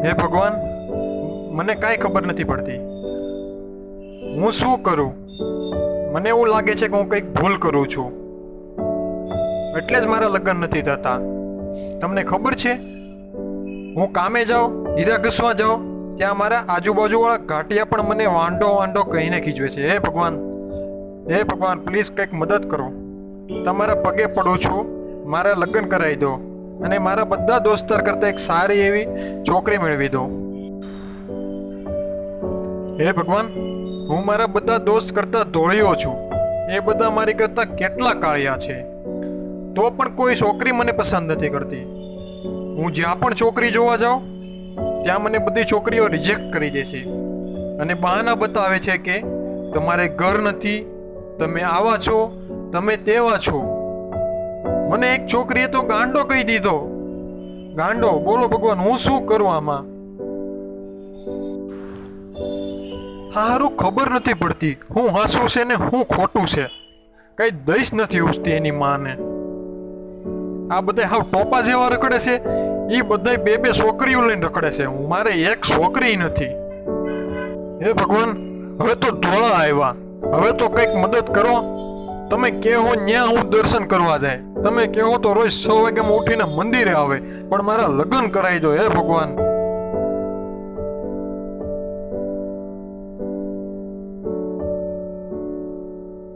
હે ભગવાન, મને કાંઈ ખબર નથી પડતી. હું શું કરું? મને એવું લાગે છે કે હું કંઈક ભૂલ કરું છું, એટલે જ મારા લગ્ન નથી થતા. તમને ખબર છે, હું કામે જાઉં, હીરા ઘસવા જાઉં, ત્યાં મારા આજુબાજુવાળા ઘાટિયા પણ મને વાંડો વાંડો કહીને ખીજવે છે. હે ભગવાન, હે ભગવાન, પ્લીઝ કંઈક મદદ કરો. તમારા પગે પડું છું, મારા લગ્ન કરાવી દો અને મારા બધા દોસ્તાર કરતાં એક સારી એવી છોકરી મેળવી દો. હે ભગવાન, હું મારા બધા દોસ્ત કરતાં ધોળિયો છું. એ બધા મારી કરતાં કેટલા કાળિયા છે, તો પણ કોઈ છોકરી મને પસંદ નથી કરતી. હું જ્યાં પણ છોકરી જોવા જાઉં, ત્યાં મને બધી છોકરીઓ રિજેક્ટ કરી દે છે અને બહાના બતાવે છે કે તમારે ઘર નથી, તમે આવા છો, તમે તેવા છો. મને એક છોકરીએ તો ગાંડો કહી દીધો. ગાંડો! બોલો ભગવાન, હું શું કરું આમાં? હારું ખબર નથી પડતી હું હાસું છે ને હું ખોટું છે. કઈ દઈશ નથી ઉઠતી એની માને. આ બધા હાવ ટોપા જેવા રખડે છે, એ બધા બે બે છોકરીઓ લઈને રખડે છે. મારે એક છોકરી નથી. હે ભગવાન, હવે તો ધોળા આવ્યા, હવે તો કંઈક મદદ કરો. તમે કહો ન્યા હું દર્શન કરવા જાય, તમે કહો તો રોજ 6 વાગ્યામાં ઉઠીને મંદિરે આવે, પણ મારા લગ્ન કરાવી દો. હે ભગવાન.